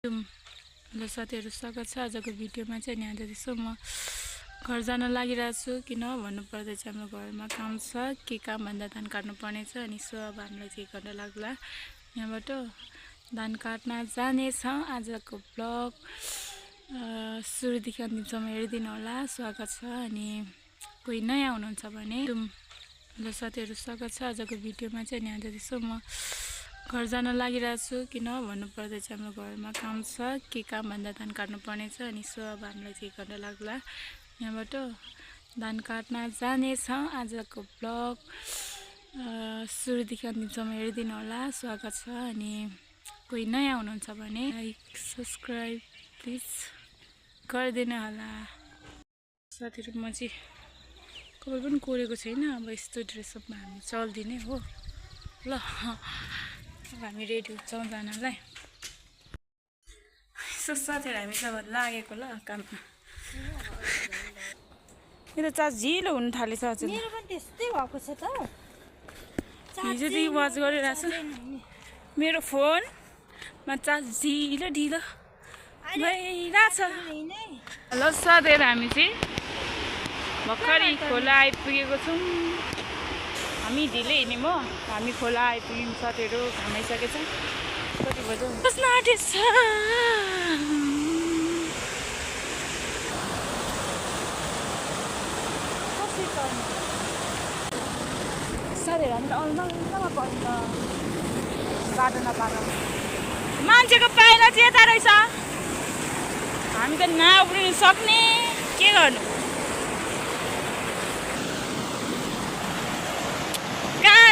Hello साथीहरु, स्वागत छ आजको भिडियोमा। चाहिँ यहाँ देख्छु म घर जान लागिरहेको छु। किन भन्नुपर्दा चाहिँ हाम्रो घरमा काम छ। के काम भन्दा धान काट्नु पर्ने छ। अनि सो अब हामीलाई चाहिँ गर्न लाग्ला। यहाँबाट धान काट्न जानेछ। आजको ब्लग सुरुदेखि अन्तिमसम्म हेरिदिनु होला। स्वागत छ। अनि कोही नयाँ हुनुहुन्छ भने हेलो साथीहरु, स्वागत छ आजको भिडियोमा। चाहिँ यहाँ देख्छु म घर जान लागिरहेको छु। किन भन्नुपर्दा चाहिँ हाम्रो घरमा काम छ। के काम भन्दा धान काट्नु पर्ने छ। अनि सो अब हामीलाई चाहिँ गर्न लाग्ला। यहाँबाट धान काट्न जानेछ। आजको ब्लग सुरुदेखि अन्तिमसम्म हेरिदिनु होला। स्वागत छ। अनि कोही नयाँ हुनुहुन्छ भने लाइक सब्सक्राइब प्लिज गरिदिनु होला। साथीहरु, म चाहिँ कपाल पनि कोरेको छैन। अब यस्तो ड्रेसअपमा हामी चल्दिने हो। ल अब हामी रेडी हुन्छौँ जानलाई। यसो साथीहरु, हामी सब लागेको ल काममा। मेरो चार्ज झिलो हुन थालेछ। अझै मेरो पनि त्यस्तै भएको छ त। हिजोदेखि वाच गरिरहेको छु। मेरो फोनमा चार्ज ढिलो भइरहेछ। हेलो साथीहरु, हामी चाहिँ भर्खरै खोला आइपुगेको छौँ। हामी ढिलै हिँड्यौँ हो। हामी खोला आइपुग्यौँ साथीहरु। घामिसकेछ। कति बज्यो बस्न आँटेछ। साथीहरु, हामी त अल्मल्लमा पर्छ बाटो नपाएको। मान्छेको पाइला चाहिँ यता रहेछ। हामी त नउफ्रिनु सक्ने। के गर्नु। कहाँ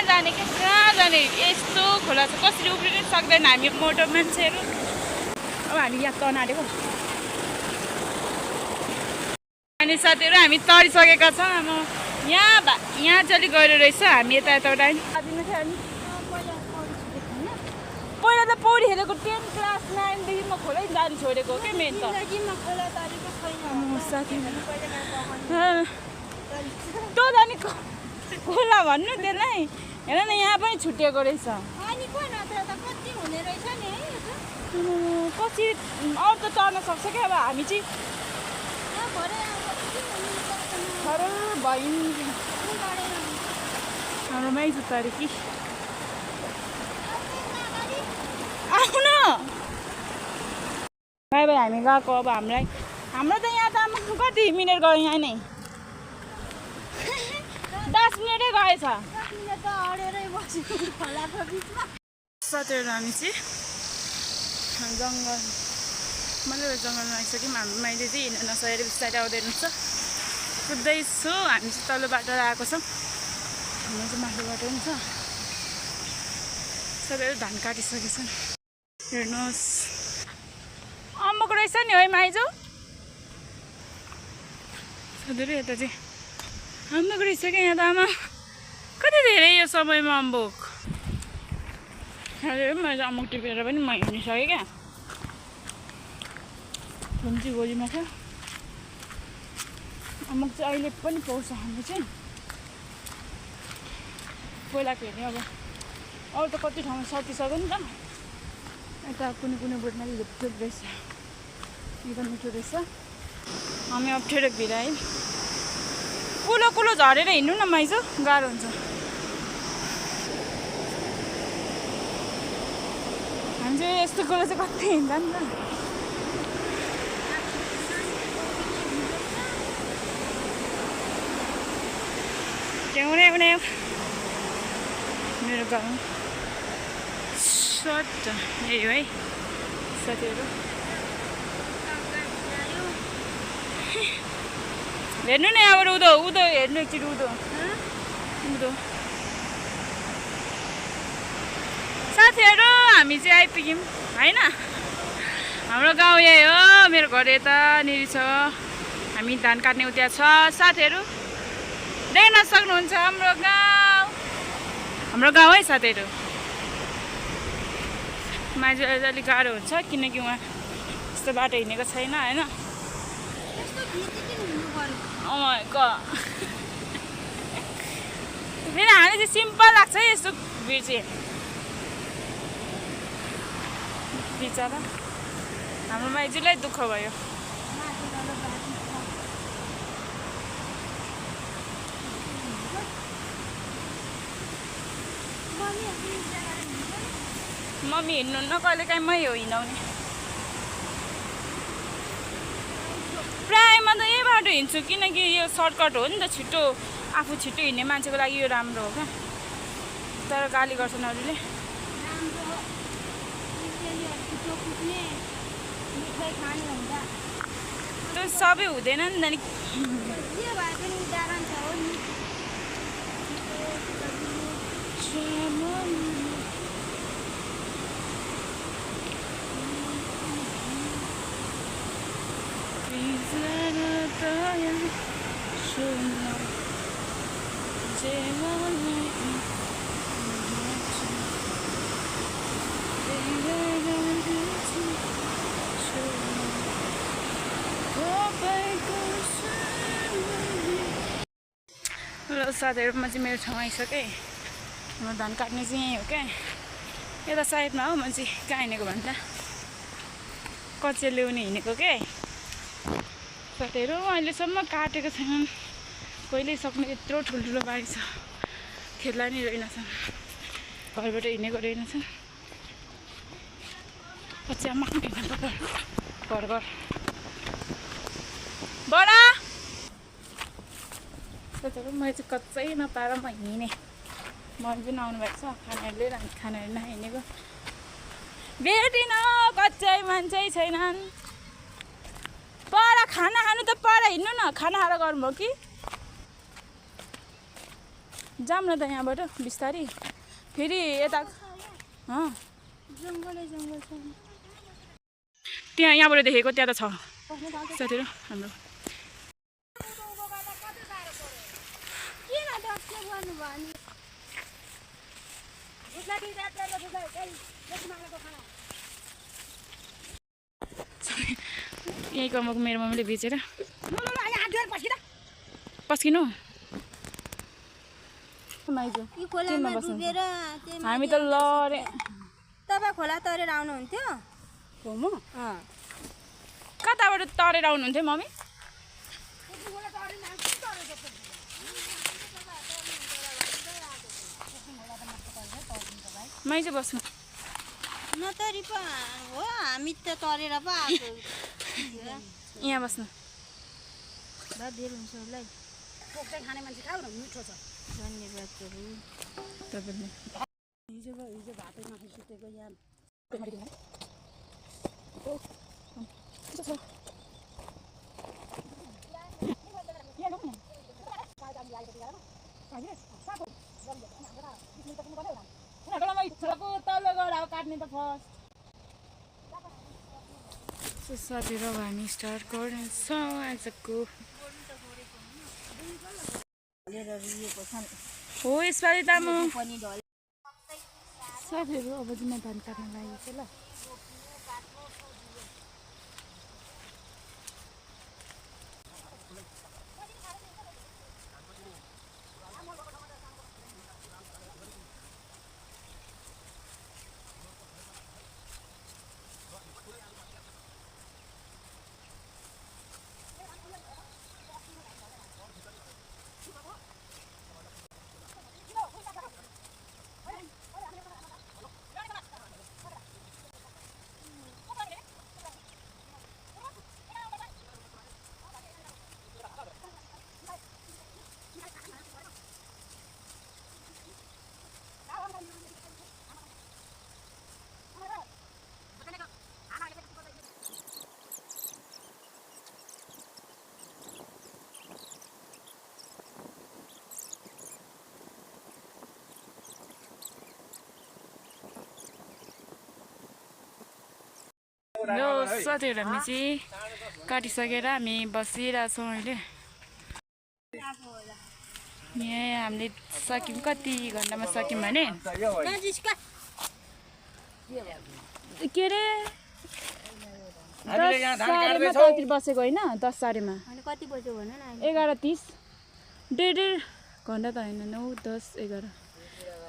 जाने यस्तो खोला छ। कसरी उफ्रिनु सक्दैन हामी मोटो मान्छेहरू। अब हामी यहाँ तर्न आँटेको। अनि साथीहरु, हामी तरिसकेका छौँ। अब यहाँ चलि गएर रहेछ। हामी यता पहिला त पौडी खेलेको 10 क्लास 9देखि म खोलै जानु छोडेको के मेन त। तँ जाने खोला भन्नु त्यसलाई। हेर न, यहाँ पनि छुट्टिएको रहेछ। कति अरू त तर्न सक्छ क्या। अब हामी चाहिँ हाम्रो माइजू तरे कि आउन बाई बाई। हामी गएको। अब हाम्रो त यहाँ त कति मिनट गयो। यहाँ नै 10 मिनटै गएछ। साथीहरु, हामी चाहिँ मजाले जङ्गलमा आइसक्यौँ। हाम्रो माइले चाहिँ हिँड्न नसकेर बिस्तारै आउँदै हुनुहुन्छ। कुद्दैछु। हामी चाहिँ तल्लो बाटो आएको छौँ। हाम्रो चाहिँ माथिल्लो बाटो पनि छ। सबैले धान काटिसकेछन्। हेर्नुहोस्, अम्बक रहेछ नि है माइजू। साथीहरु, यता चाहिँ अम्बक रहेछ क्या। यहाँ त आमा कति धेरै यो समयमा अम्बक। मैले अम्बक टिपेर पनि म हिँडिसकेँ क्या। जुन चाहिँ गोलीमा छ अम्बक चाहिँ अहिले पनि पाउँछ। हामी चाहिँ पहिला हेर्ने। अब अरू त कति ठाउँमा सकिसक्यो नि त। यता कुनै बोटमा झुप रहेछ। एकदम मिठो रहेछ। हामी अप्ठ्यारो भिरायौँ। कुलो झरेर हिँड्नु न माइजू, गाह्रो हुन्छ। हामी चाहिँ यस्तो कुलो चाहिँ कति हिँड्दा नि त। ल्याउने मेरो गाउँ सट यही हो है साथीहरु। हेर्नु नि अब उदो हेर्नु एकचोटि उदो साथीहरु। हामी चाहिँ आइपुग्यौँ होइन। हाम्रो गाउँ यही हो। मेरो घर यतानिर छ। हामी धान काट्ने उता छ साथीहरु। देख्न सक्नुहुन्छ हाम्रो गाउँ है साथीहरु। माइजू अलिक गाह्रो हुन्छ किनकि उहाँ यस्तो बाटो हिँडेको छैन होइन। फेरि हामी चाहिँ सिम्पल लाग्छ है यस्तो भिड चाहिँ। बिचरा हाम्रो माइजूलाई दुःख भयो। मम्मी हिँड्नु न कहिलेकाहीँ मै हो हिँडाउने। प्रायः म त यही बाटो हिँड्छु किनकि यो सर्टकट हो नि त, छिटो आफू छिटो हिँड्ने मान्छेको लागि यो राम्रो हो क्या। तर गाली गर्छन् अरूले। त्यो सबै हुँदैन नि त नि। ल साथीहरू, म चाहिँ मेरो ठाउँ आइसकेँ। म धान काट्ने चाहिँ यहीँ हो क्या, यता साइडमा हो। म चाहिँ कहाँ हिँडेको भन्दा कचिया ल्याउने हिँडेको क्या साथीहरू। अहिलेसम्म काटेको छैनन्, कहिले सक्ने यत्रो ठुल्ठुलो बारी छ, खेल्दा नि रहेनछन्, घरबाट हिँडेको रहेनछन्। कचिया माग्नु घर घर बडा साथीहरू। मैले चाहिँ कच्चै नपाएर म हिँडेँ। मन पनि आउनु भएको छ, खानाहरू लिएर खानाहरू नहिँडेको भेटिन, कच्चै मान्छे छैनन्। पर खाना खानु त पर हिँड्नु न, खाना खाएर गर्नु हो कि जाम न त यहाँबाट बिस्तारी। फेरि यता जङ्गल छ त्यहाँ, यहाँबाट देखेको त्यहाँ त छ साथीहरू हाम्रो। यहीँ कमाएको मेरो मम्मीले बेचेर पस्किनु हामी त लरे। तपाईँ खोला तरेर आउनुहुन्थ्यो? कताबाट तरेर आउनुहुन्थ्यो मम्मी? मै चाहिँ बस्नु नतरी पो हो, हामी त तरेर पो आएको। यहाँ बस्नु धेर हुन्छ होला। पोख्दै खाने मान्छे खाऊ न, मिठो छ। धन्यवादहरू तपाईँले। हिजो भातै नखाइसकेको यहाँ काट्ने त फर्स्ट साथीहरू। हामी स्टार्ट गर्नेछौँ आजको। हो यसपालि त म साथीहरू अब चाहिँ म धान काट्न लागेको छु ल। यो साथीहरू हामी चाहिँ काटिसकेर हामी बसिरहेछौँ अहिले। यहाँ हामीले सक्यौँ, कति घन्टामा सक्यौँ भने के अरे 10:30 बसेको होइन, 10 साढेमा। कति बज्यो भन न? 11:30। डेढ घन्टा त होइन, 9, 10, 11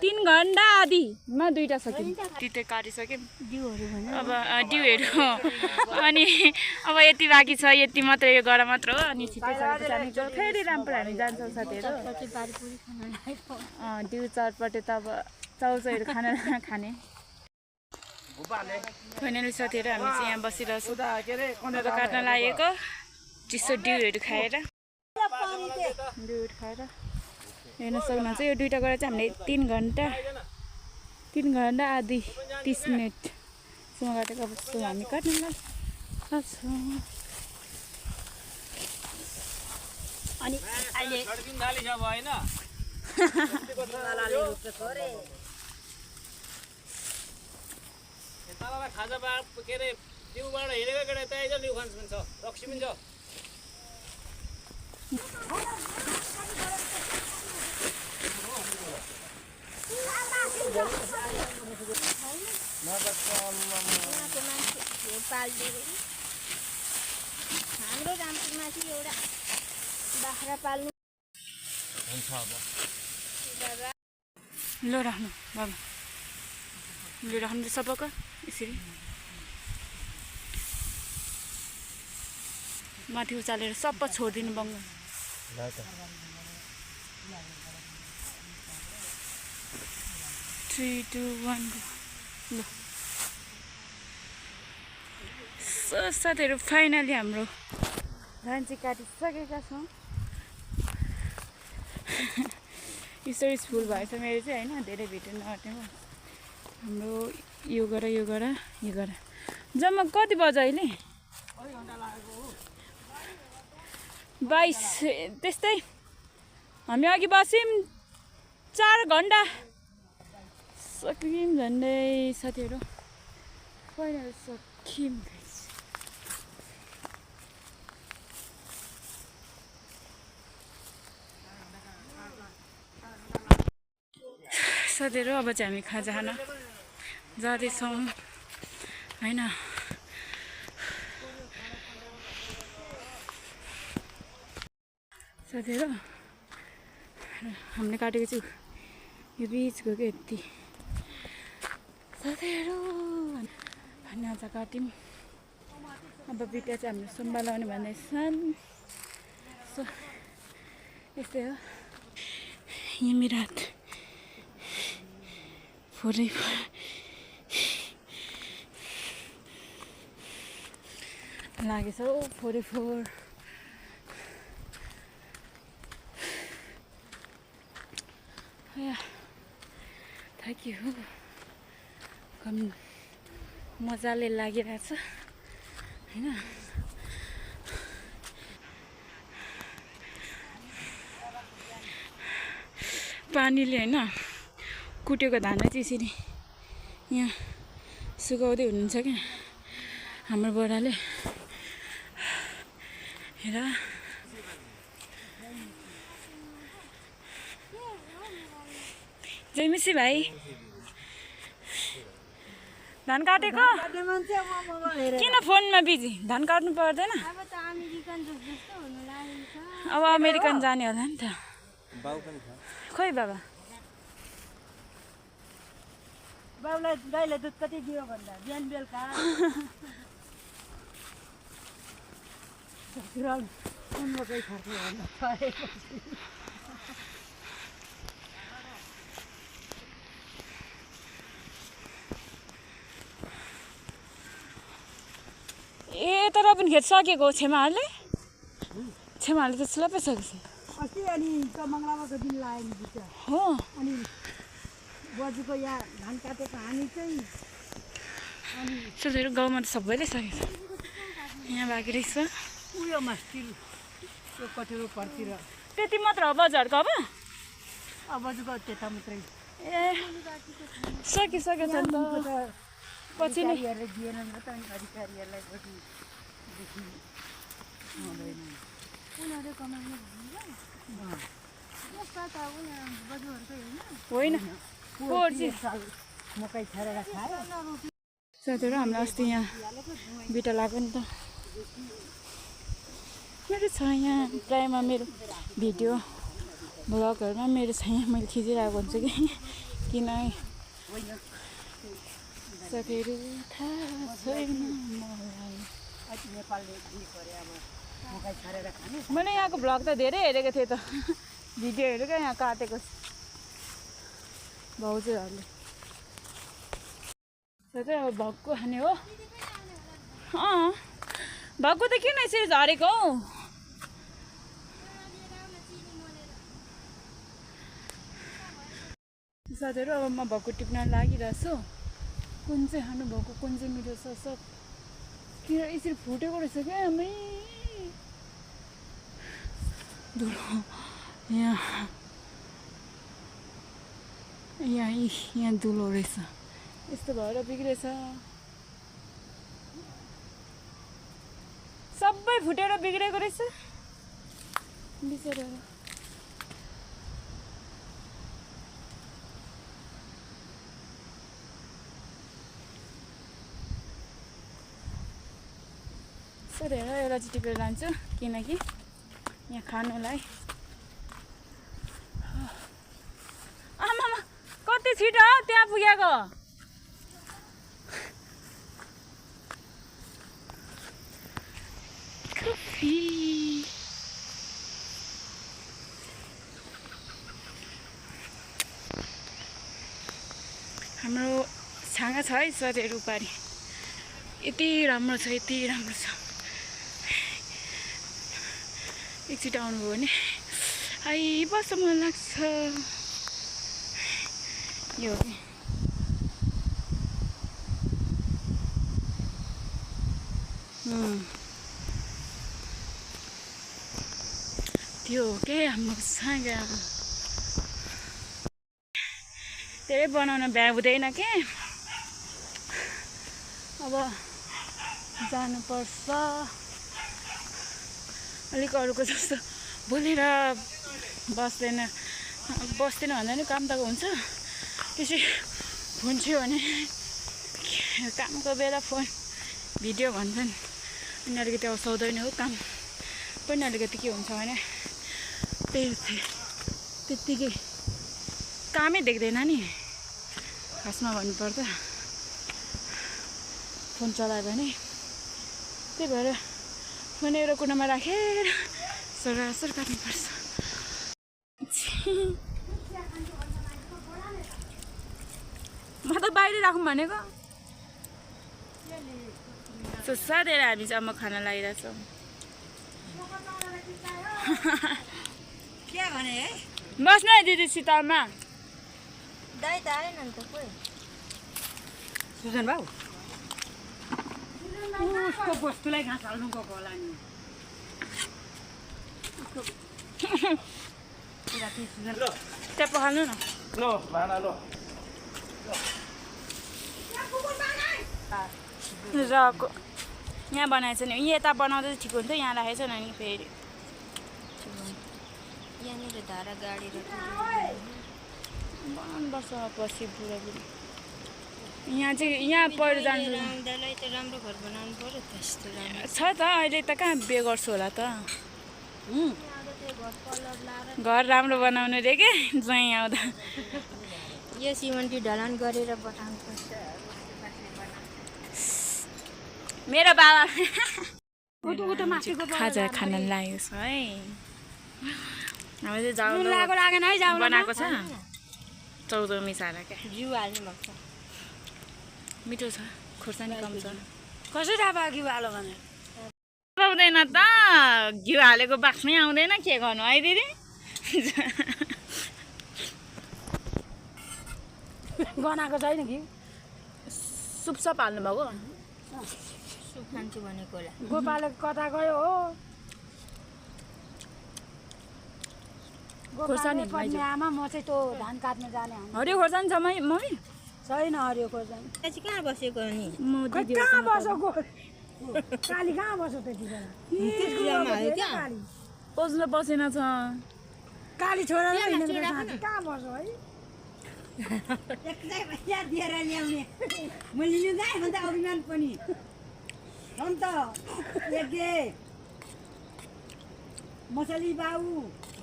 3 घन्टा आधीमा 2टा सक्यौँ तिते काटिसक्यौँ अब डिउहरू अनि अब यति बाँकी छ यति मात्रै यो गरा मात्र हो अनि छिटै सकेपछि हामी फेरि रामपुर हामी जान्छौँ साथीहरू डिउ चटपटे त अब चाउचाउहरू खाने फाइनली साथीहरू हामी चाहिँ यहाँ बसिरहेछौँ अब काट्न लागेको चिसो डिउहरू खाएर हेर्न सक्नुहुन्छ यो 2टा गरेर चाहिँ हामीले 3 घन्टा आधी 30 मिनटसम्म काटेको अब हामी काट्न लाग्छौँ अनि अहिले खाजा के अरे दिउबाट हिँडेको केटा त्यही छ लिउ खान्छ पनि छ रक्सी पनि छ हाम्रो रामपुरमा चाहिँ एउटा बाख्रा पाल्नु हुन्छ अब लो राख्नु बाबा लो राख्नु सबैको यसरी माथि उचालेर सबै छोडिदिनु बङ्ग 3 2 1 ल साथीहरू फाइनली हाम्रो धान चाहिँ काटिसकेका छौँ स्टोरेज फुल भएछ मेरो चाहिँ होइन धेरै भिडियो नआट्यो हाम्रो यो गर जम्मा कति बज्यो अहिले 22 त्यस्तै हामी अघि बस्यौँ 4 घन्टा सक्यौँ झन्डै साथीहरू फाइनल सक्यौँ साथीहरू अब चाहिँ हामी खाजा खान जाँदैछौँ होइन साथीहरू हामीले काटेको चाहिँ यो बिचको क्या यति साथीहरू अनि आज काट्यौँ अब बिटा चाहिँ हाम्रो सुम्बा लाउने भन्दैछन् सो यस्तै हो यहाँ मेरो हात फोरै लागेछ हौ 44 थाक्यो कम मजाले लागिरहेछ होइन पानीले होइन कुटेको धान चाहिँ यसरी यहाँ सुकाउँदै हुनुहुन्छ क्या हाम्रो बडाले हेर जयमिसी भाइ धान काटेको किन फोनमा बिजी धान काट्नु पर्दैन अब अमेरिकन जाने होला नि त खोइ बाबा बाउलाई गाईलाई दुध कति दियो भन्दा बिहान बेलुका उन्नकै खर्च भन्दा ए तर पनि खेत सकेको छेमाहरूले त स्लपै सकेछ अस्ति अनि मङ्गलबारको दिन लाग्यो नि बिच हो अनि बजीको यहाँ धान काटेको हामी चाहिँ अनि साथीहरू गाउँमा त सबैले सकेछ यहाँ बाँकी रहेछ उयोमा स्टिल त्यो कटेरो परतिर त्यति मात्र हो बजारको अब बजीको त्यता मात्रै ए सकेछ नि त पछि नै दिएन नि त अनि अधिकारीहरूलाई पछि हुँदैन उनीहरू कमाउने होइन मकै छरेर खायो साथीहरू हामीलाई अस्ति यहाँ बिटा लाग्यो नि त मेरो छ यहाँ प्रायमा मेरो भिडियो भ्लगहरूमा मेरो छ यहाँ मैले खिचिरहेको हुन्छु कि किन साथीहरू थाहा छैन मलाई। मैले यहाँको भ्लग त धेरै हेरेको थिएँ त भिडियोहरू क्या यहाँ काटेको भाउजूहरूले। चाहिँ अब भक्कु खाने हो। भक्कु त किन यसरी झरेको हौ? साथीहरू अब म भक्कु टिप्न लागिरहेको छु। कुन चाहिँ खानु भएको, कुन चाहिँ मिठो छ, सब किन यसरी फुटेको रहेछ क्या आमै। धुलो यहाँ धुलो रहेछ, यस्तो भएर बिग्रेछ। सबै फुटेर बिग्रेको रहेछ बिचरा। सर हेर एउटा चाहिँ टिपेर लान्छु किनकि यहाँ खानुलाई। आमामा कति छिटो हो त्यहाँ पुगेको। हाम्रो छाँगा छ है सरहरू पारि, यति राम्रो छ, यति राम्रो छ। एकचोटि आउनुभयो भने आइबस्छ मन लाग्छ। यो त्यो हो के हाम्रो छाँगा। धेरै बनाउन भ्याउँदैन के, अब जानुपर्छ। अलिक अरूको जस्तो बोलेर बस्दैन भन्दा नि काम त हुन्छ। त्यसै फोन थियो भने कामको बेला फोन भिडियो भन्छन् अनि अलिकति आउँदैन हो। काम पनि अलिकति के हुन्छ भने त्यत्तिकै कामै देख्दैन नि खासमा भन्नुपर्दा। फोन चलायो भने त्यही भएर फोन एउटा कुनामा राखेर सरासर काट्नुपर्छ। म त बाहिर राखौँ भनेको। साथीहरू हामी चाहिँ अब खाना लागिरहेछौँ। के भने है बस्नु है दिदी शीतलमा। दाइ त आएन नि त कोही। सुजन भाउ उसको वस्तुलाई घाँस हाल्नु गएको होला नि। ट्याप हाल्नु न। लो भाडा लो। रको यहाँ बनाएछ नि, यता बनाउँदा चाहिँ ठिक हुन्छ। यहाँ राखेछ नि फेरि यहाँनिर धारा गाडेर बनाउनुपर्छ पछि बुढाबुढी। यहाँ चाहिँ यहाँ पहिरो जानु रामदालाई त राम्रो घर बनाउनु पर्यो त। यस्तो राम्रो छ त, अहिले त कहाँ बे गर्छु होला त। घर राम्रो बनाउनु रे के ज्वाइँ आउँदा। यो सिमेन्टी ढलान गरेर बनाउनु पर्छ। मेरो बाबा माथिको खाजा खान लागेको छ है। अब चाहिँ जाउँ लागेन है जाउँ बनाएको छ 14 मिसाएर क्या। जिउ हाल्नु भएको छ। मिठो छ, खोर्सानी कम छ। कसरी अब घिउ हाल्यो भने आउँदैन त, घिउ हालेको बाक्नै आउँदैन। के गर्नु है दिदी? गनाएको छैन घिउ। सुपसप हाल्नु भएको? सुप खान्छु भनेको होला। गोपाले कता गयो हो? खोर्सानी पर्ने आमा, म चाहिँ त्यो धान काट्न जाने आमा। हरियो खोर्सानी छ मम्मी? छैन हरियो खोर्सानी। चाहिँ कहाँ बसेको नि? म खै दिदी कहाँ बसेको? काली कहाँ बस्यो त्यति बेला? काली पस्न बसेन छ। काली छोरा कहाँ बस्यो है? याद दिएर ल्याउने मैले लिनु जाएँ भने त अभिमान पनि अन्त मसली बाबु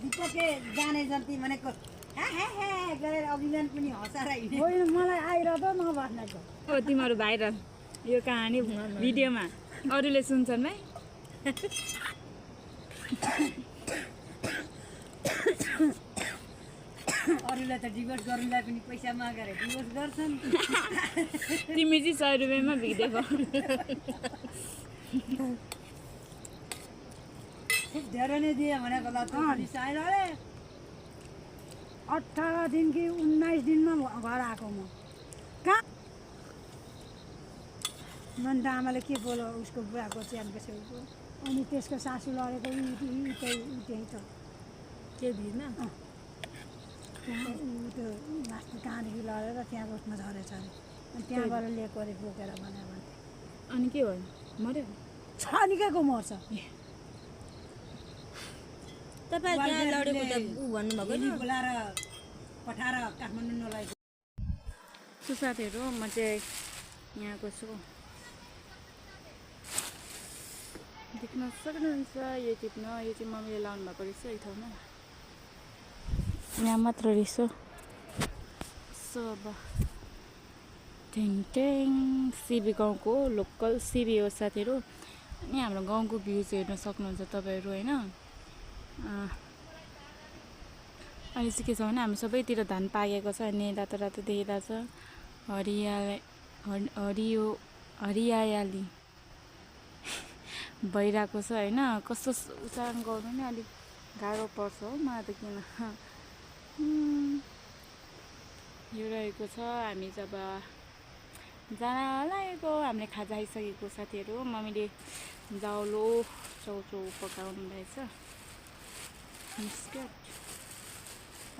दिपके जाने जन्ती भनेको गरेर अभिमान पनि हँसाएर हिँड्ने होइन मलाई आइरहँदो नभन्नेको हो तिमीहरू भाइरल यो कहानी भिडियोमा अरूले सुन्छन् है अरूलाई त डिभोर्स गर्नुलाई पनि पैसा मागेर डिभोर्स गर्छन् तिमी चाहिँ 100 रुपियाँमा भिडिएको धेरै नै दिए भनेको ल त पुलिस आएर अरे 18 दिन कि 19 दिनमा घर आएको म कहाँ मन त आमाले के बोल्यो उसको बुढाको च्यानको छेउको अनि त्यसको सासू लडेको त्यही त के भिडमा त्यो मास्टर कहाँदेखि लडेर त्यहाँ रोडमा झरेछ अरे अनि त्यहाँबाट लिएको अरे बोकेर भनेर भन्थे अनि के भयो मर्यो छ निकैको मर्छ तपाईँ त्यहाँ लडेको त ऊ भन्नुभएको भोलि बोलाएर पठाएर काठमाडौँ नलगेको सो साथीहरू म चाहिँ यहाँको छु देख्न सक्नुहुन्छ यो टिप्न यो चाहिँ मम्मीले लाउनु भएको रहेछ यो ठाउँमा यहाँ मात्र रहेछ सो अब टेङ सिबी गाउँको लोकल सिबी हो साथीहरू अनि हाम्रो गाउँको भ्युज हेर्न सक्नुहुन्छ तपाईँहरू होइन अहिले चाहिँ के छ भने हामी सबैतिर धान पाकेको छ अनि रातो रातो देखिरहेको छ हरियाली भइरहेको छ होइन कस्तो उच्चारण गर्नु नि अलिक गाह्रो पर्छ हो मलाई त किन यो रहेको छ हामी जब जान लागेको हामीले खाजा आइसकेको साथीहरू मम्मीले जाउलो चौचौ पकाउनु भएछ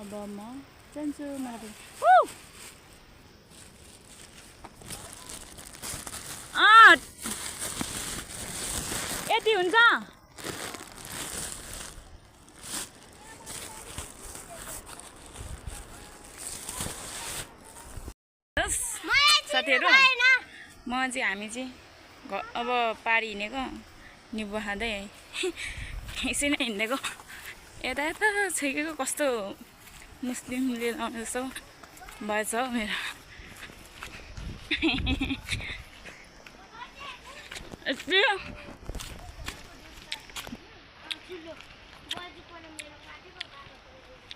अब म जान्छु मलाई यति हुन्छ साथीहरू म चाहिँ हामी चाहिँ अब पारी हिँडेको निबु खाँदै यसै नै हिँडेको यता यता छेकेको कस्तो मुस्लिमले लाउने जस्तो भएछ हौ मेरो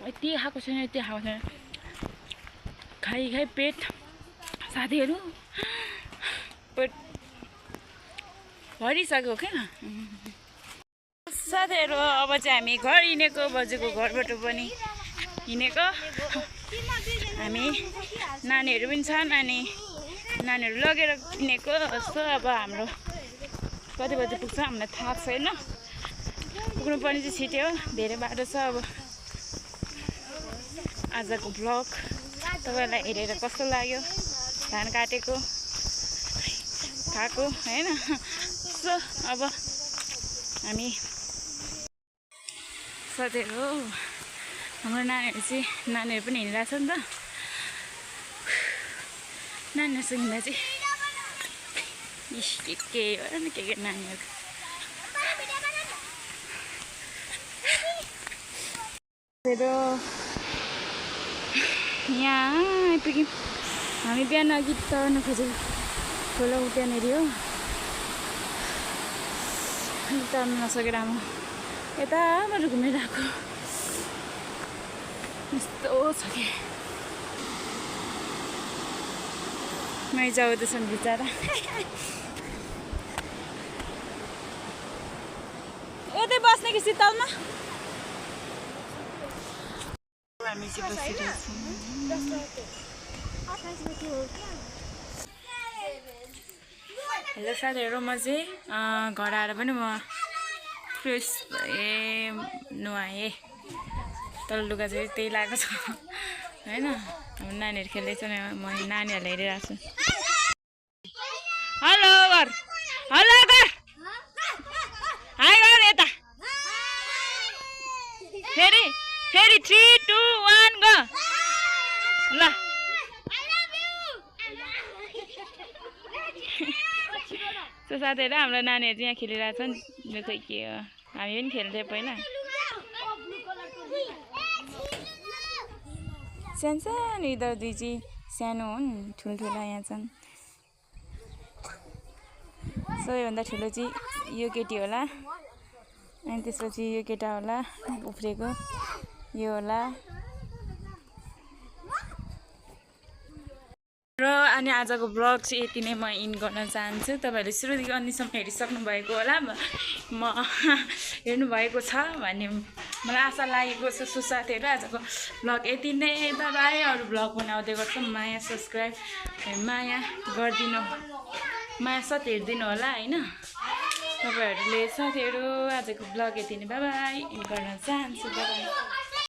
यति खाएको छैन यति खाएको छैन खाइ पेट साथीहरू पेट भरिसक्यो क्या साथीहरू अब चाहिँ हामी घर हिँडेको बजेको घरबाट पनि हिँडेको हामी नानीहरू पनि छन् अनि नानीहरू लगेर हिँडेको जस्तो अब हाम्रो कति बजी पुग्छ हामीलाई थाहा छैन पुग्नुपर्ने चाहिँ छिट्यो धेरै बाटो छ अब आजको भ्लग तपाईँलाई हेरेर कस्तो लाग्यो धान काटेको खाएको होइन सो अब हामी साथीहरू हाम्रो नानीहरू पनि हिँडिरहेछ नि त नानीहरूसँग हिँड्दा चाहिँ के हो नि के नानीहरू यहाँ आइपुग्यौँ हामी बिहान अघि तर्न खोजेको खोला त्यहाँनिर हो तर्न नसकेर म यताबाट घुमेर आएको यस्तो छ कि मैजा आउँदैछन् बिचरा यतै बस्ने कि शीतलमा हामी चाहिँ बसिरहेछौँ हेलो साथीहरू म चाहिँ घर आएर पनि म फ्रेस भएँ नुहाएँ तर लुगा चाहिँ त्यही लगाएको छ होइन अब नानीहरू खेल्दैछ म नानीहरूलाई हेरिरहेको छु हेलो घर हेलो घर हाई घर यता फेरि 3, 2, 1 गो ल सो साथीहरू हाम्रो नानीहरू चाहिँ यहाँ खेलिरहेछन् यो खोइ के हो हामी पनि खेल्थ्यौँ पहिला सानो यिनीहरू दुई चाहिँ सानो हुन् ठुल्ठुला यहाँ छन् सबैभन्दा ठुलो चाहिँ यो केटी होला अनि त्यसपछि यो केटा होला उफ्रेको यो होला र अनि आजको ब्लग चाहिँ यति नै म इन गर्न चाहन्छु तपाईँहरूले सुरुदेखि अन्तिसम्म हेरिसक्नु भएको होला म हेर्नुभएको छ भन्ने मलाई आशा लागेको छ सुसाथीहरू आजको ब्लग यति नै बाइ बाइ अरू ब्लग बनाउँदै गर्छु माया सब्सक्राइब माया गरिदिनु माया साथ हेरिदिनु होला होइन तपाईँहरूले साथीहरू आजको ब्लग यति नै बाइ बाइ इन गर्न चाहन्छु बाइ